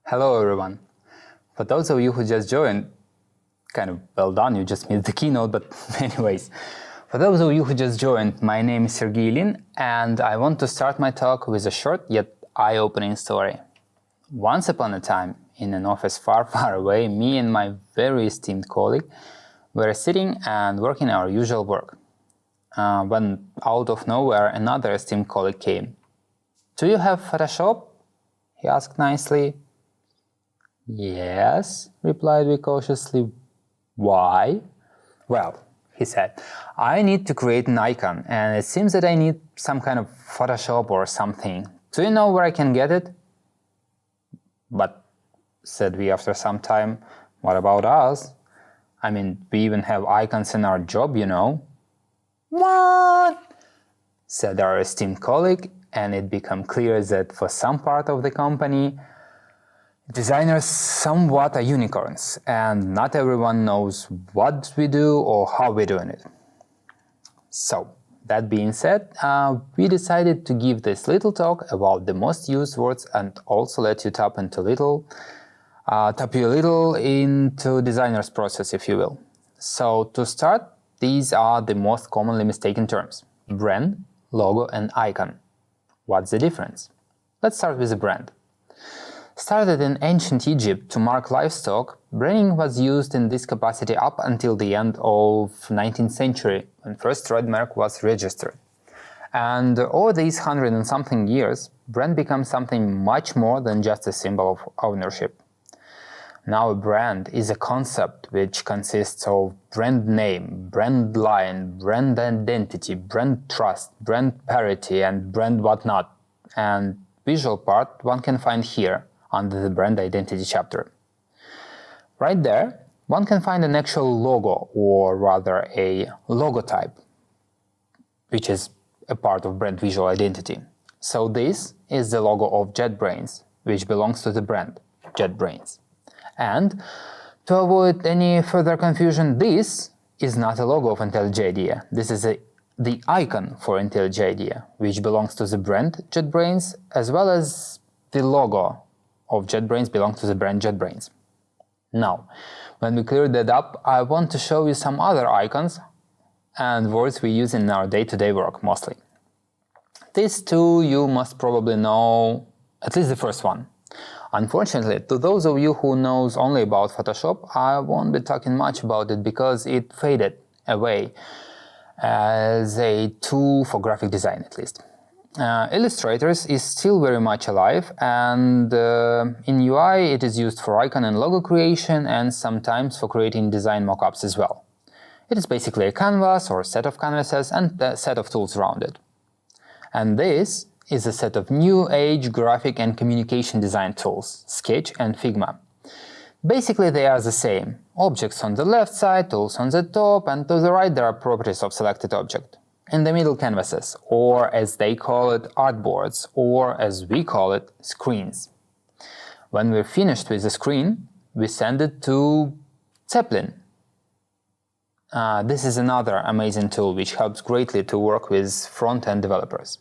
Hello everyone. For those of you who just joined, kind of well done, you just missed the keynote, but anyways. For those of you who just joined, my name is Serge Ilin, and I want to start my talk with a short yet eye-opening story. Once upon a time, in an office far, far away, me and my very esteemed colleague were sitting and working our usual work. When out of nowhere, another esteemed colleague came. "Do you have Photoshop?" he asked nicely. "Yes," replied we cautiously. "Why?" "Well," he said, "I need to create an icon, and it seems that I need some kind of Photoshop or something. Do you know where I can get it?" "But," said we after some time, "what about us? I mean, we even have icons in our job, you know." "What?" said our esteemed colleague, and it became clear that for some part of the company, designers somewhat are unicorns, and not everyone knows what we do or how we're doing it. So, that being said, we decided to give this little talk about the most used words and also let you tap you a little into designer's process, if you will. So, to start, these are the most commonly mistaken terms: brand, logo, and icon. What's the difference? Let's start with the brand. Started in ancient Egypt to mark livestock, branding was used in this capacity up until the end of 19th century, when first trademark was registered. And over these 100 and something years, brand becomes something much more than just a symbol of ownership. Now a brand is a concept which consists of brand name, brand line, brand identity, brand trust, brand parity, and brand whatnot. And visual part one can find here under the brand identity chapter. Right there, one can find an actual logo, or rather a logotype, which is a part of brand visual identity. So this is the logo of JetBrains, which belongs to the brand, JetBrains. And to avoid any further confusion, this is not a logo of IntelliJ IDEA. This is the icon for IntelliJ IDEA, which belongs to the brand JetBrains, as well as the logo of JetBrains belongs to the brand JetBrains. Now, when we clear that up, I want to show you some other icons and words we use in our day-to-day work mostly. These two you must probably know, at least the first one. Unfortunately, to those of you who knows only about Photoshop, I won't be talking much about it because it faded away as a tool for graphic design, at least. Illustrator is still very much alive, and in UI it is used for icon and logo creation and sometimes for creating design mockups as well. It is basically a canvas or a set of canvases and a set of tools around it. And this is a set of new age graphic and communication design tools, Sketch and Figma. Basically they are the same. Objects on the left side, tools on the top, and to the right there are properties of selected object. In the middle, canvases, or as they call it, artboards, or as we call it, screens. When we're finished with the screen, we send it to Zeppelin. This is another amazing tool which helps greatly to work with front-end developers.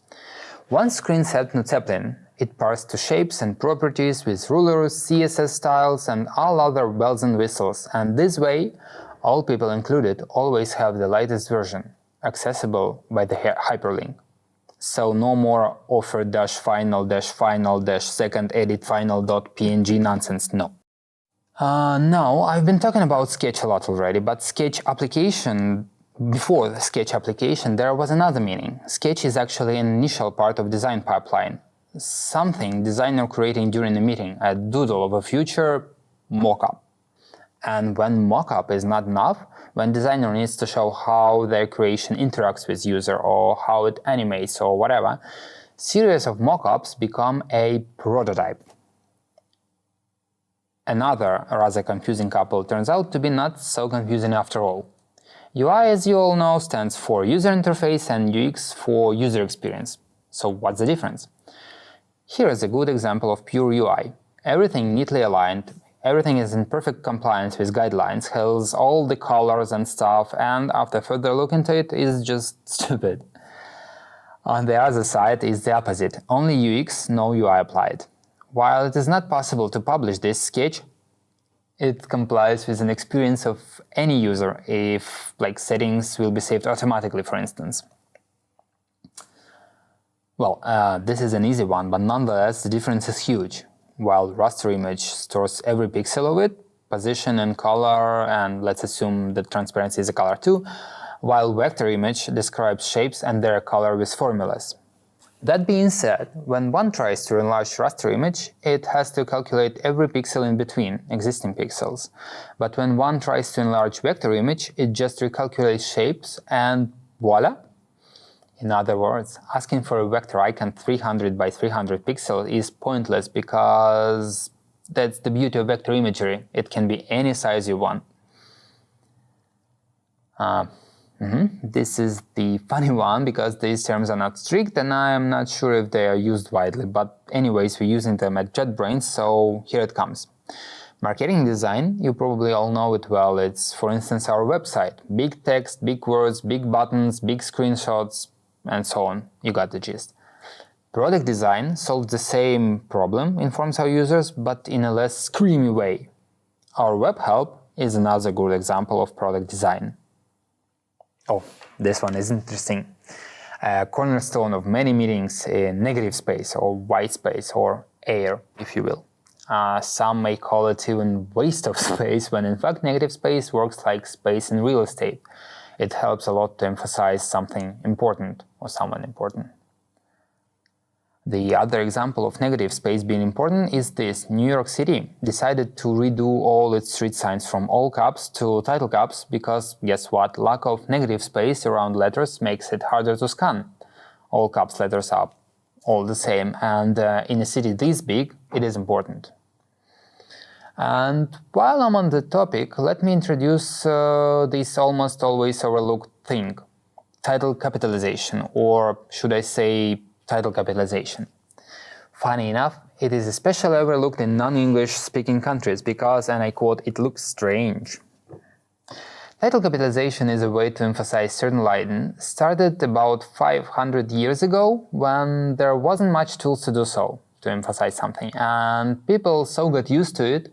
Once screen sent to Zeppelin, it parsed to shapes and properties with rulers, CSS styles, and all other bells and whistles, and this way, all people included always have the latest version, accessible by the hyperlink. So no more offer-final-final-second edit final.png nonsense, no. Now, I've been talking about Sketch a lot already, but Sketch application, before the Sketch application, there was another meaning. Sketch is actually an initial part of design pipeline, something designer creating during a meeting, a doodle of a future mockup. And when mockup is not enough, when designer needs to show how their creation interacts with user or how it animates or whatever, series of mockups become a prototype. Another rather confusing couple turns out to be not so confusing after all. UI, as you all know, stands for user interface and UX for user experience. So what's the difference? Here is a good example of pure UI. Everything neatly aligned, everything is in perfect compliance with guidelines, has all the colors and stuff, and after further look into it, is just stupid. On the other side is the opposite, only UX, no UI applied. While it is not possible to publish this sketch, it complies with an experience of any user if settings will be saved automatically, for instance. Well, this is an easy one, but nonetheless the difference is huge. While raster image stores every pixel of it, position and color, and let's assume that transparency is a color too, while vector image describes shapes and their color with formulas. That being said, when one tries to enlarge raster image, it has to calculate every pixel in between existing pixels. But when one tries to enlarge vector image, it just recalculates shapes and voila! In other words, asking for a vector icon 300 by 300 pixels is pointless because that's the beauty of vector imagery. It can be any size you want. This is the funny one because these terms are not strict and I am not sure if they are used widely, but anyways, we're using them at JetBrains, so here it comes. Marketing design, you probably all know it well. It's, for instance, our website. Big text, big words, big buttons, big screenshots, and so on. You got the gist. Product design solves the same problem, informs our users, but in a less screamy way. Our web help is another good example of product design. Oh, this one is interesting. A cornerstone of many meetings in negative space or white space or air, if you will. Some may call it even waste of space, when in fact negative space works like space in real estate. It helps a lot to emphasize something important or someone important. The other example of negative space being important is this. New York City decided to redo all its street signs from all caps to title caps because, guess what, lack of negative space around letters makes it harder to scan. All caps letters are all the same, and in a city this big, it is important. And while I'm on the topic, let me introduce this almost always overlooked thing. Title capitalization, or should I say title capitalization. Funny enough, it is especially overlooked in non-English speaking countries because, and I quote, it looks strange. Title capitalization is a way to emphasize certain line. Started about 500 years ago when there wasn't much tools to do so, to emphasize something, and people so got used to it,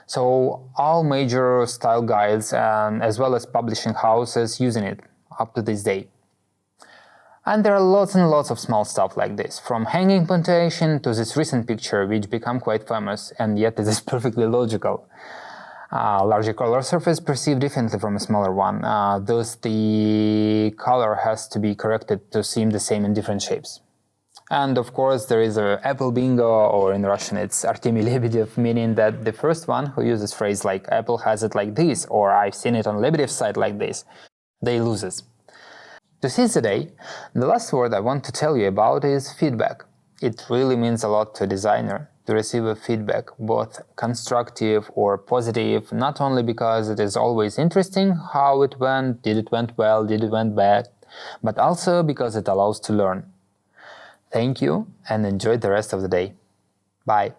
so all major style guides as well as publishing houses using it up to this day. And there are lots and lots of small stuff like this, from hanging punctuation to this recent picture which became quite famous, and yet it is perfectly logical. Larger color surface perceived differently from a smaller one, thus the color has to be corrected to seem the same in different shapes. And of course there is a Apple bingo, or in Russian it's Artemy Lebedev, meaning that the first one who uses phrase like Apple has it like this, or I've seen it on Lebedev's site like this, they loses. To seize the day, the last word I want to tell you about is feedback. It really means a lot to a designer to receive a feedback, both constructive or positive, not only because it is always interesting how it went, did it went well, did it went bad, but also because it allows to learn. Thank you and enjoy the rest of the day. Bye.